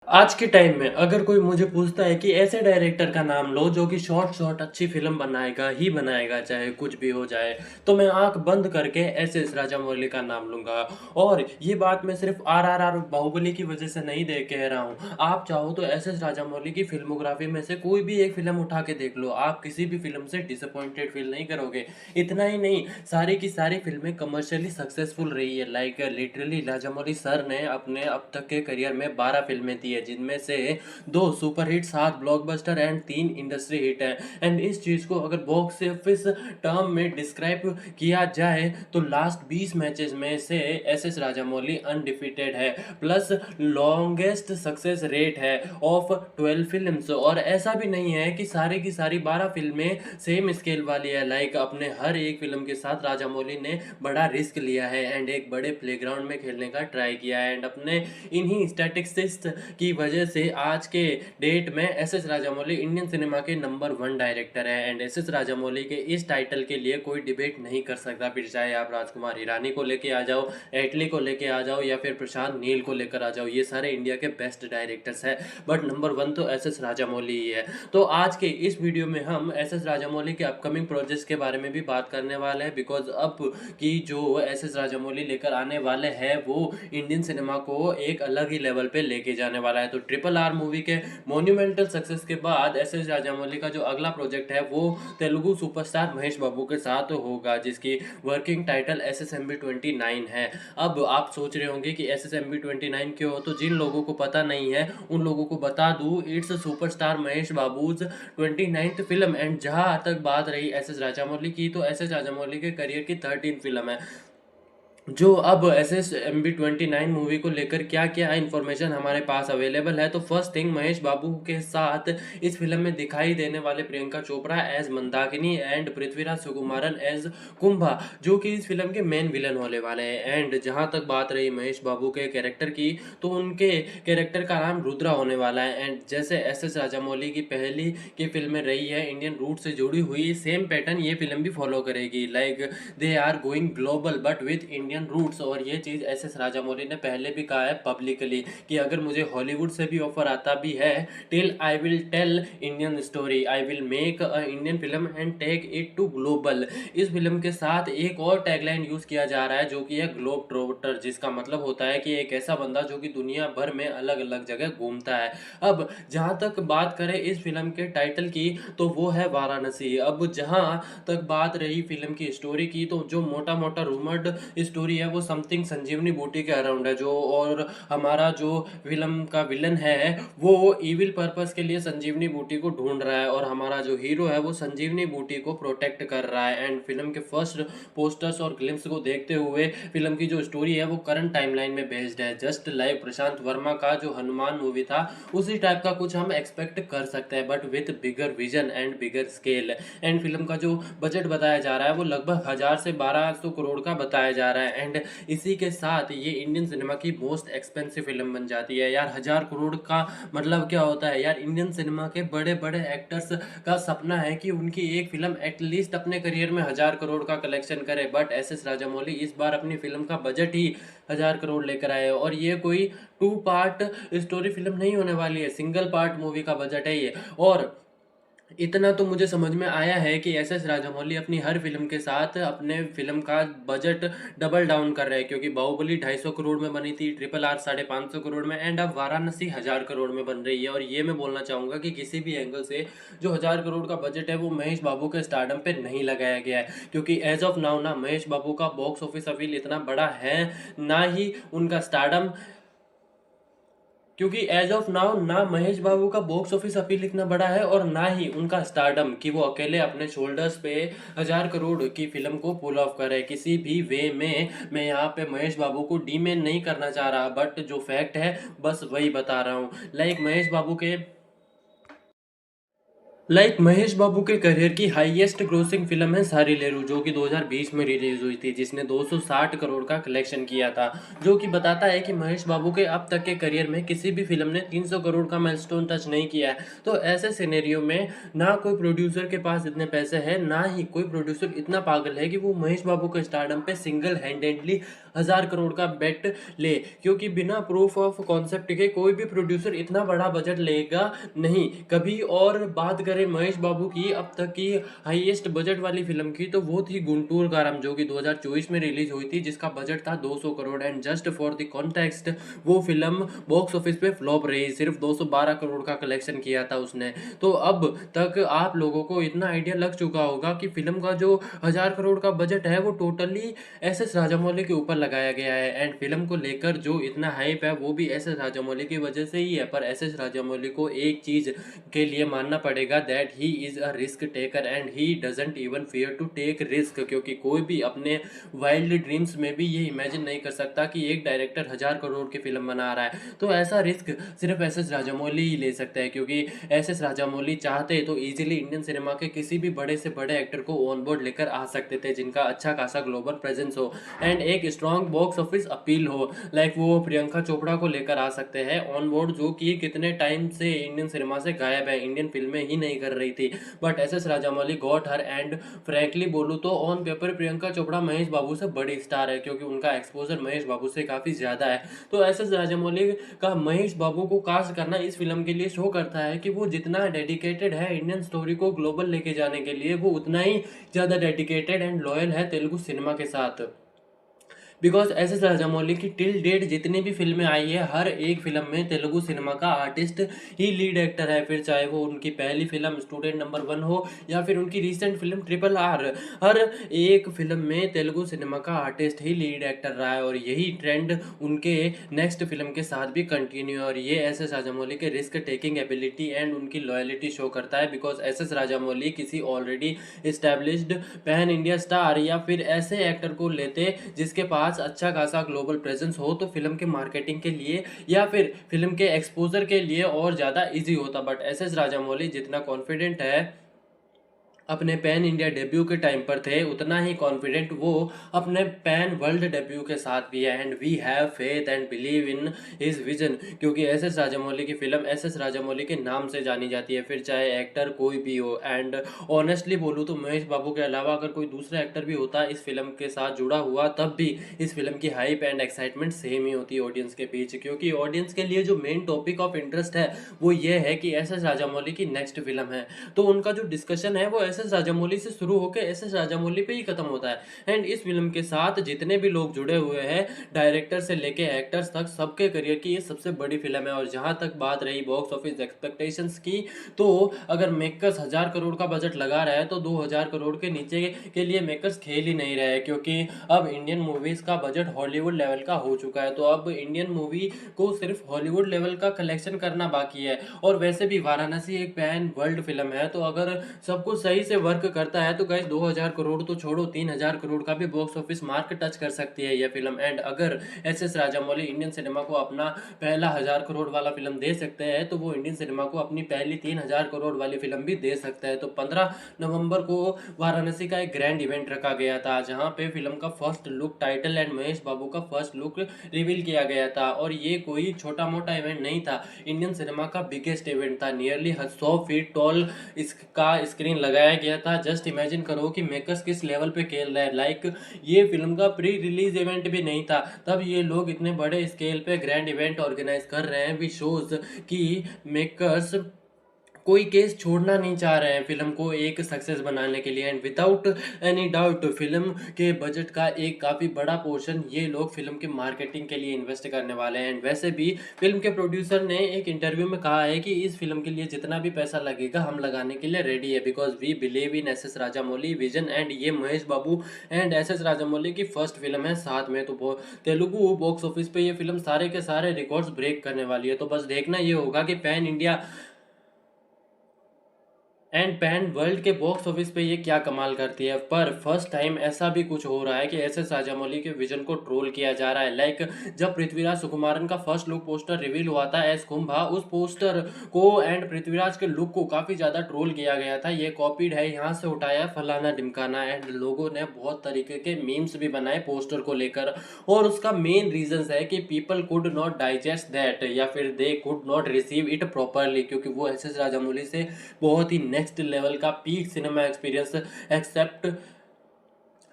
आज के टाइम में अगर कोई मुझे पूछता है कि ऐसे डायरेक्टर का नाम लो जो कि शॉर्ट शॉर्ट अच्छी फिल्म बनाएगा ही बनाएगा चाहे कुछ भी हो जाए, तो मैं आंख बंद करके एस राजामौली का नाम लूंगा। और ये बात मैं सिर्फ आर बाहुबली की वजह से नहीं दे कह रहा हूँ। आप चाहो तो एस राजामौली की फिल्मोग्राफी में से कोई भी एक फिल्म उठा के देख लो, आप किसी भी फिल्म से डिसअपॉइंटेड फील नहीं करोगे। इतना ही नहीं, सारी की सारी फिल्में कमर्शियली सक्सेसफुल रही है। लाइक लिटरली राजामौली सर ने अपने अब तक के करियर में 12 फिल्में दी है, जिनमें से 2 superhit, 7 blockbuster and 3 industry hit है। एंड इस चीज को अगर बॉक्स ऑफिस टर्म में डिस्क्राइब किया जाए तो लास्ट 20 मैचेस में से एस राजामौली अनडिफिटेड है, प्लस लॉन्गेस्ट सक्सेस रेट है ऑफ 12 फिल्म्स। और ऐसा भी नहीं है कि सारे की सारी 12 फिल्में सेम स्केल वाली है। लाइक अपने हर एक फिल्म के साथ राजामौली ने बड़ा रिस्क लिया है एंड एक बड़े प्लेग्राउंड में खेलने का ट्राई किया है। एंड अपने इन्हीं स्टैटिस्टिक्स की वजह से आज के डेट में एस राजामौली इंडियन सिनेमा के नंबर 1 डायरेक्टर है। एंड एस राजामौली के इस टाइटल के लिए कोई डिबेट नहीं कर सकता, फिर चाहे आप राजकुमार हिरानी को लेके आ जाओ, एटली को लेके आ जाओ या फिर प्रशांत नील को लेकर आ जाओ, ये सारे इंडिया के बेस्ट डायरेक्टर्स हैं। बट नंबर 1 तो एस राजामौली ही है। तो आज के इस वीडियो में हम एस राजामौली के अपकमिंग प्रोजेक्ट्स के बारे में भी बात करने वाले हैं, बिकॉज अब की जो एस राजामौली लेकर आने वाले हैं वो इंडियन सिनेमा को एक अलग ही लेवल पे लेके जाने वाला है। तो RRR मूवी के मोन्यूमेंटल सक्सेस के बाद एस राजामौली का जो अगला प्रोजेक्ट है वो तेलुगु सुपरस्टार महेश बाबू के साथ होगा, जिसकी वर्किंग टाइटल SSMB29 है। अब आप सोच रहे होंगे कि SSMB29 क्यों हो, तो जिन लोगों को पता नहीं है उन लोगों को बता दूं, it's superstar Mahesh babus 29th film. And जहां तक बात रही एस राजामौली की, तो एस राजामौली के करियर की 13th फिल्म है। जो अब SSMB29 मूवी को लेकर क्या क्या इन्फॉर्मेशन हमारे पास अवेलेबल है, तो फर्स्ट थिंग, महेश बाबू के साथ इस फिल्म में दिखाई देने वाले Priyanka Chopra as Mandakini and Prithviraj Sukumaran as Kumbha, जो कि इस फिल्म के मेन विलन होने वाले हैं। एंड जहां तक बात रही महेश बाबू के कैरेक्टर की, तो उनके कैरेक्टर का नाम रुद्रा होने वाला है। एंड जैसे एस राजामौली की पहली की फिल्में रही है इंडियन रूट से जुड़ी हुई, सेम पैटर्न ये फिल्म भी फॉलो करेगी। Like they are going global but with Indian roots. और ये चीज़ एस राजामौली ने पहले भी कहा है पब्लिकली कि अगर मुझे हॉलीवुड से भी ऑफर आता भी है, till I will tell Indian story, I will make a Indian film and take it to global. इस फिल्म के साथ एक और टैगलाइन यूज किया जा रहा है जो कि है ग्लोब ट्रोटर, जिसका मतलब होता है कि एक ऐसा बंदा जो कि दुनिया भर में अलग अलग जगह घूमता है। अब जहां तक बात करें इस फिल्म के टाइटल की, तो वो है वाराणसी। अब जहां तक बात रही फिल्म की स्टोरी की, तो जो मोटा मोटा रूमर्ड स्टोरी है वो समथिंग संजीवनी बूटी के अराउंड है। जो और हमारा जो फिल्म का विलन है वो इविल पर्पस के लिए संजीवनी बूटी को ढूंढ रहा है, और हमारा जो हीरो है वो संजीवनी बूटी को प्रोटेक्ट कर रहा है। एंड फिल्म के फर्स्ट पोस्टर्स और ग्लिम्स को देखते हुए फिल्म की जो स्टोरी है वो करंट टाइमलाइन में बेस्ड है। जस्ट लाइक प्रशांत वर्मा का जो हनुमान मूवी था, उसी टाइप का कुछ हम एक्सपेक्ट कर सकते हैं, but with bigger vision and bigger scale. And film का जो बजट बताया जा रहा है वो लगभग 1000 से 1200 करोड़ का बताया जा रहा है। एंड इसी के साथ ये इंडियन सिनेमा की मोस्ट एक्सपेंसिव फिल्म बन जाती है। यार 1000 करोड़ का मतलब क्या होता है यार, इंडियन सिनेमा के बड़े बड़े एक्टर्स का सपना है कि उनकी एक फिल्म एटलीस्ट अपने करियर में 1000 करोड़ का कलेक्शन करे, बट एस राजामौली इस बार अपनी फिल्म का बजट ही 1000 करोड़ लेकर आए। और ये कोई 2 पार्ट स्टोरी फिल्म नहीं होने वाली है, सिंगल पार्ट मूवी का बजट है ये। और इतना तो मुझे समझ में आया है कि एस राजामौली अपनी हर फिल्म के साथ अपने फिल्म का बजट डबल डाउन कर रहे हैं, क्योंकि बाहुबली 250 करोड़ में बनी थी, RRR 550 करोड़ में, एंड अब वाराणसी 1000 करोड़ में बन रही है। और ये मैं बोलना चाहूँगा कि किसी भी एंगल से जो 1000 करोड़ का बजट है वो महेश बाबू के स्टारडम पे नहीं लगाया गया है, क्योंकि एज ऑफ नाउ ना महेश बाबू का बॉक्स ऑफिस अपील इतना बड़ा है, ना ही उनका स्टारडम, क्योंकि एज ऑफ नाउ ना महेश बाबू का बॉक्स ऑफिस अपील इतना बड़ा है और ना ही उनका स्टारडम कि वो अकेले अपने शोल्डर्स पे 1000 करोड़ की फिल्म को पुल ऑफ करे किसी भी वे में। मैं यहाँ पे महेश बाबू को डीमेन नहीं करना चाह रहा, बट जो फैक्ट है बस वही बता रहा हूँ। लाइक महेश बाबू के महेश बाबू के करियर की हाईएस्ट ग्रोसिंग फिल्म है सारी, जो कि 2020 में रिलीज हुई थी, जिसने 260 करोड़ का कलेक्शन किया था, जो कि बताता है कि महेश बाबू के अब तक के करियर में किसी भी फिल्म ने 300 करोड़ का माइलस्टोन टच नहीं किया है। तो ऐसे सिनेरियो में ना कोई प्रोड्यूसर के पास इतने पैसे हैं, ना ही कोई प्रोड्यूसर इतना पागल है कि वो महेश बाबू के स्टारडम पे सिंगल हैंडेडली 1000 करोड़ का बेट ले, क्योंकि बिना प्रूफ ऑफ कॉन्सेप्ट के कोई भी प्रोड्यूसर इतना बड़ा बजट लेगा नहीं कभी। और बात करें महेश बाबू की अब तक की हाईएस्ट बजट वाली फिल्म की, तो वो थी गुंटूर कारम, जो कि 2024 में रिलीज हुई थी, जिसका बजट था 200 crore. And just for the context, वो फिल्म बॉक्स ऑफिस पे फ्लॉप रही, सिर्फ 212 करोड़ का कलेक्शन किया था उसने। तो अब तक आप लोगों को इतना आइडिया लग चुका होगा कि फिल्म का जो 1000 करोड़ का बजट है वो टोटली एस राजामौली के ऊपर लगाया गया है। एंड फिल्म को लेकर जो इतना हाइप है वो भी एस राजामौली की वजह से ही है। पर एस राजामौली को एक चीज के लिए मानना पड़ेगा, that he is a risk taker and he doesn't even fear to take risk, क्योंकि कोई भी अपने वाइल्ड ड्रीम्स में भी ये इमेजिन नहीं कर सकता कि एक डायरेक्टर 1000 करोड़ की फिल्म बना रहा है। तो ऐसा रिस्क सिर्फ एस एस राजामौली ही ले सकता है, क्योंकि एस एस राजामौली चाहते तो इजीली इंडियन सिनेमा के किसी भी बड़े से बड़े एक्टर को ऑन बोर्ड लेकर आ सकते थे, जिनका अच्छा खासा ग्लोबल प्रेजेंस हो एंड एक स्ट्रॉन्ग बॉक्स ऑफिस अपील हो। वो प्रियंका चोपड़ा को लेकर आ सकते हैं ऑन बोर्ड, जो कि कितने टाइम से इंडियन सिनेमा से गायब है, इंडियन फिल्में ही नहीं कर रही थी। But S S Rajamouli got her. And frankly बोलूँ तो ऑन पेपर प्रियंका चोपड़ा महेश बाबू से बड़ी स्टार है, क्योंकि उनका एक्सपोजर महेश बाबू से काफ़ी ज़्यादा है। तो एस एस राजामौली का महेश बाबू को कास्ट करना इस फिल्म के लिए शो करता है कि वो जितना डेडिकेटेड है इंडियन स्टोरी को ग्लोबल लेके जाने के लिए, वो उतना ही ज़्यादा डेडिकेटेड एंड लॉयल है तेलुगु सिनेमा के साथ। बिकॉज एस एस राजामौली की टिल डेट जितनी भी फिल्में आई है, हर एक फिल्म में तेलुगु सिनेमा का आर्टिस्ट ही लीड एक्टर है, फिर चाहे वो उनकी पहली फिल्म स्टूडेंट नंबर 1 हो या फिर उनकी रिसेंट फिल्म RRR। हर एक फिल्म में तेलुगु सिनेमा का आर्टिस्ट ही लीड एक्टर रहा है, और यही ट्रेंड उनके नेक्स्ट फिल्म के साथ भी कंटिन्यू है। और ये एस एस राजामौली के रिस्क टेकिंग एबिलिटी एंड उनकी लॉयलिटी शो करता है, बिकॉज एस एस राजामौली किसी already established pan India star या फिर ऐसे एक्टर को लेते जिसके पास अच्छा खासा ग्लोबल प्रेजेंस हो, तो फिल्म के मार्केटिंग के लिए या फिर फिल्म के एक्सपोजर के लिए और ज़्यादा इजी होता। बट एस एस राजामौली जितना कॉन्फिडेंट है अपने पैन इंडिया डेब्यू के टाइम पर थे, उतना ही कॉन्फिडेंट वो अपने पैन वर्ल्ड डेब्यू के साथ भी है। And we have faith and believe in his vision, क्योंकि एस एस राजामौली की फिल्म एस एस राजामौली के नाम से जानी जाती है, फिर चाहे एक्टर कोई भी हो। एंड ऑनेस्टली बोलूँ तो महेश बाबू के अलावा अगर कोई दूसरा एक्टर भी होता इस फिल्म के साथ जुड़ा हुआ, तब भी इस फिल्म की हाइप एंड एक्साइटमेंट सेम ही होती है ऑडियंस के बीच, क्योंकि ऑडियंस के लिए जो मेन टॉपिक ऑफ इंटरेस्ट है वो ये है कि एस एस राजामौली की नेक्स्ट फिल्म है। तो उनका जो डिस्कशन है वो एस एस राजामौली से शुरू होकर एस एस राजामौली पे ही खत्म होता है। एंड इस फिल्म के साथ जितने भी लोग जुड़े हुए हैं, डायरेक्टर से लेके एक्टर्स तक, सबके करियर की ये सबसे बड़ी फिल्म है। और जहां तक बात रही बॉक्स ऑफिस एक्सपेक्टेशंस की, तो अगर मेकर्स 1000 करोड़ का बजट लगा रहा है तो 2000 करोड़ के नीचे के लिए मेकर्स खेल ही नहीं रहे, क्योंकि अब इंडियन मूवीज का बजट हॉलीवुड लेवल का हो चुका है। तो अब इंडियन मूवी को सिर्फ हॉलीवुड लेवल का कलेक्शन करना बाकी है। और वैसे भी वाराणसी एक पैन वर्ल्ड फिल्म है, तो अगर सब कुछ सही से वर्क करता है तो गाइस 2000 करोड़ तो छोड़ो, 3000 करोड़ का भी बॉक्स ऑफिस मार्क टच कर सकती है यह फिल्म। एंड अगर S S Rajamouli Indian cinema को अपना पहला 1000 करोड़ वाला फिल्म दे सकते हैं, तो वो इंडियन सिनेमा को अपनी पहली 3000 करोड़ वाली फिल्म भी दे सकते हैं। तो 15 नवंबर को वाराणसी का एक ग्रैंड इवेंट रखा गया था, जहां पे फिल्म का first look title and Mahesh Babu का फर्स्ट लुक रिवील किया गया था। और ये कोई छोटा मोटा इवेंट नहीं था, इंडियन सिनेमा का बिगेस्ट इवेंट था। नियरली 100 फीट टॉल इसका स्क्रीन लगाया गया था। जस्ट इमेजिन करो कि मेकर्स किस लेवल पे खेल रहे हैं। ये फिल्म का प्री रिलीज इवेंट भी नहीं था, तब ये लोग इतने बड़े स्केल पे ग्रैंड इवेंट ऑर्गेनाइज कर रहे हैं, भी शोज कि मेकर्स कोई केस छोड़ना नहीं चाह रहे हैं फिल्म को एक सक्सेस बनाने के लिए। And without any doubt film के बजट का एक काफ़ी बड़ा पोर्शन ये लोग फिल्म के मार्केटिंग के लिए इन्वेस्ट करने वाले हैं। एंड वैसे भी फिल्म के प्रोड्यूसर ने एक इंटरव्यू में कहा है कि इस फिल्म के लिए जितना भी पैसा लगेगा हम लगाने के लिए रेडी है, because we believe in S S Rajamouli vision. And ये Mahesh Babu and S S Rajamouli की फर्स्ट फिल्म है साथ में, तो तेलुगु बॉक्स ऑफिस पे ये फिल्म सारे के सारे रिकॉर्ड्स ब्रेक करने वाली है। तो बस देखना ये होगा कि pan India and pan world के बॉक्स ऑफिस पे ये क्या कमाल करती है। पर फर्स्ट टाइम ऐसा भी कुछ हो रहा है कि ऐसे राजामौली के विजन को ट्रोल किया जा रहा है। लाइक जब पृथ्वीराज सुकुमारन का फर्स्ट लुक पोस्टर रिवील हुआ था एस कुंभा, उस पोस्टर को एंड पृथ्वीराज के लुक को काफी ज्यादा ट्रोल किया गया था। ये कॉपीड है, यहाँ से उठाया, फलाना ढिमकाना। एंड लोगों ने बहुत तरीके के मीम्स भी बनाए पोस्टर को लेकर, और उसका मेन रीजन है कि people could not digest that, या फिर they could not receive it properly, क्योंकि वो एस एस राजामौली से बहुत ही नेक्स्ट लेवल का पीक सिनेमा एक्सपीरियंस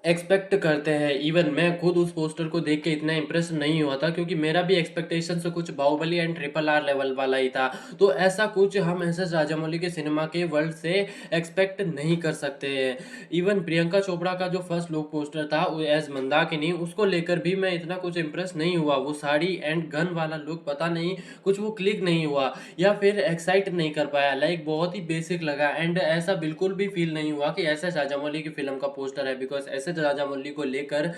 एक्सपेक्ट करते हैं। इवन मैं खुद उस पोस्टर को देख के इतना इंप्रेस नहीं हुआ था, क्योंकि मेरा भी एक्सपेक्टेशन से कुछ Baahubali and triple R level वाला ही था। तो ऐसा कुछ हम एस एस राजामौली के सिनेमा के वर्ल्ड से एक्सपेक्ट नहीं कर सकते हैं। इवन प्रियंका चोपड़ा का जो फर्स्ट लुक पोस्टर था एज मंदाकिनी, उसको लेकर भी मैं इतना कुछ इंप्रेस नहीं हुआ। वो साड़ी एंड गन वाला लुक पता नहीं कुछ वो क्लिक नहीं हुआ, या फिर एक्साइट नहीं कर पाया। लाइक बहुत ही बेसिक लगा। एंड ऐसा बिल्कुल भी फील नहीं हुआ कि एस एस राजामौली की फिल्म का पोस्टर है, बिकॉज एस एस राजामौली को लेकर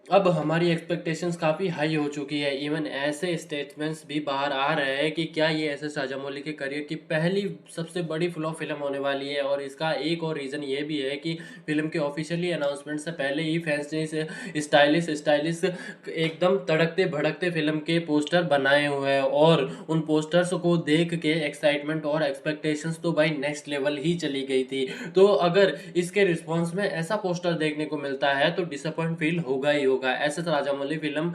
अब हमारी एक्सपेक्टेशंस काफ़ी हाई हो चुकी है। इवन ऐसे स्टेटमेंट्स भी बाहर आ रहे हैं कि क्या ये एस एस राजामौली के करियर की पहली सबसे बड़ी फ्लॉप फिल्म होने वाली है। और इसका एक और रीज़न ये भी है कि फिल्म के ऑफिशियली अनाउंसमेंट से पहले ही फैंस ने स्टाइलिश स्टाइलिश एकदम तड़कते भड़कते फिल्म के पोस्टर बनाए हुए हैं, और उन पोस्टर्स को देख के एक्साइटमेंट और एक्सपेक्टेशंस तो भाई नेक्स्ट लेवल ही चली गई थी। तो अगर इसके रिस्पॉन्स में ऐसा पोस्टर देखने को मिलता है तो डिसअपॉइंट फील होगा ही होगा। ऐसे तो Rajamouli film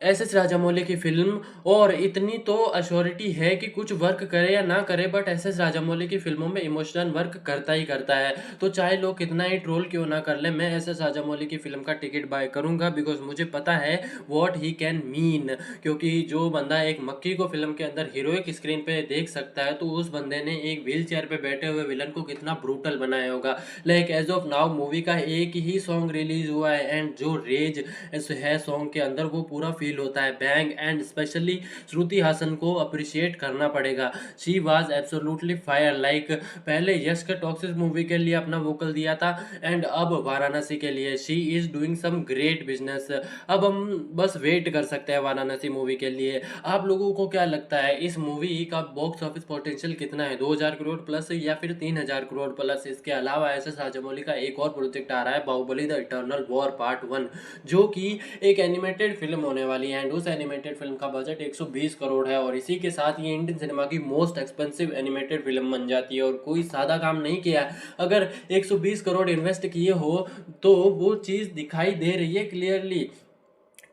S S Rajamouli की फिल्म, और इतनी तो अश्योरिटी है कि कुछ वर्क करे या ना करे, बट एस एस राजामौली की फिल्मों में इमोशनल वर्क करता ही करता है। तो चाहे लोग कितना ही ट्रोल क्यों ना कर ले, मैं एस एस राजामौली की फिल्म का टिकट बाय करूंगा, बिकॉज मुझे पता है व्हाट ही कैन मीन। क्योंकि जो बंदा एक मक्की को फिल्म के अंदर हीरोइक स्क्रीन पे देख सकता है, तो उस बंदे ने एक व्हील चेयर पे बैठे हुए विलन को कितना ब्रूटल बनाया होगा। Like as of now movie का एक ही सॉन्ग रिलीज हुआ है, एंड जो रेज है सॉन्ग के अंदर वो पूरा फील होता है बैंग। एंड स्पेशली श्रुति हासन को अप्रिशिएट करना पड़ेगा। She was absolutely fire. Like पहले यश के टॉक्सिक मूवी के लिए अपना वोकल दिया था, एंड अब वाराणसी के लिए she is doing some great business. अब हम बस वेट कर सकते हैं वाराणसी मूवी के लिए। आप लोगों को क्या लगता है इस मूवी का बॉक्स ऑफिस पोटेंशियल कितना है, 2000 करोड़ प्लस या फिर 3000 करोड़ प्लस? इसके अलावा एस एस राजामौली का एक और प्रोजेक्ट आ रहा है, Baahubali the eternal war part 1, जो कि एक एनिमेटेड फिल्म होने वाली है। एंड उस एनिमेटेड फिल्म का बजट 120 करोड़ है, और इसी के साथ ये इंडियन सिनेमा की मोस्ट एक्सपेंसिव एनिमेटेड फिल्म बन जाती है। और कोई सादा काम नहीं किया। अगर 120 करोड़ इन्वेस्ट किए हो तो वो चीज़ दिखाई दे रही है क्लियरली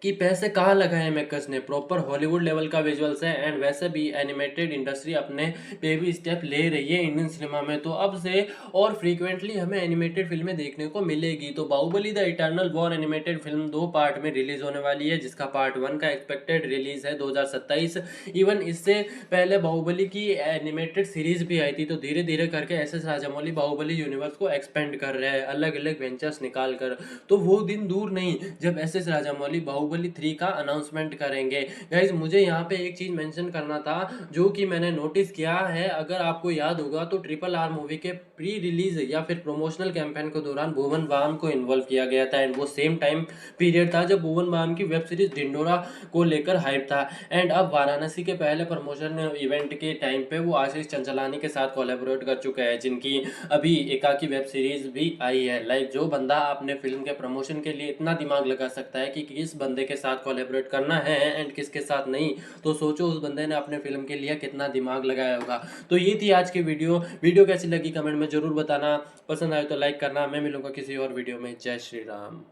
कि पैसे कहाँ लगाए मेकर्स ने। प्रॉपर हॉलीवुड लेवल का विजुअल्स है, एंड वैसे भी एनिमेटेड इंडस्ट्री अपने बेबी स्टेप ले रही है इंडियन सिनेमा में। तो अब से और फ्रीक्वेंटली हमें एनिमेटेड फिल्में देखने को मिलेगी। तो Baahubali the eternal war animated film 2 part में रिलीज होने वाली है, जिसका पार्ट 1 का एक्सपेक्टेड रिलीज है 2027। इवन इससे पहले बाहुबली की एनिमेटेड सीरीज भी आई थी। तो धीरे धीरे करके S S Rajamouli Baahubali universe को एक्सपेंड कर रहे हैं अलग अलग वेंचर्स निकाल कर। तो वो दिन दूर नहीं जब एस एस राजामौली बाहुबली 3 का अनाउंसमेंट करेंगे। गाइज मुझे यहाँ पे एक चीज मेंशन करना था जो कि मैंने नोटिस किया है। अगर आपको याद होगा तो ट्रिपल आर मूवी के प्री रिलीज या फिर प्रमोशनल कैंपेन के दौरान भुवन बाम को इन्वॉल्व किया गया था, एंड वो सेम टाइम पीरियड था जब भुवन बाम की वेब सीरीज ढिंडोरा को लेकर हाइप था। एंड अब वाराणसी के पहले प्रमोशन इवेंट के टाइम पे वो आशीष चंचलानी के साथ कोलैबोरेट कर चुके हैं, जिनकी अभी एकाकी वेब सीरीज भी आई है। लाइक जो बंदा अपने फिल्म के प्रमोशन के लिए इतना दिमाग लगा सकता है कि किस बंदे के साथ कोलैबोरेट करना है एंड किसके साथ नहीं, तो सोचो उस बंदे ने अपने फिल्म के लिए कितना दिमाग लगाया होगा। तो ये थी आज की वीडियो कैसी लगी कमेंट में जरूर बताना। पसंद आए तो लाइक करना। मैं मिलूंगा किसी और वीडियो में। जय श्री राम।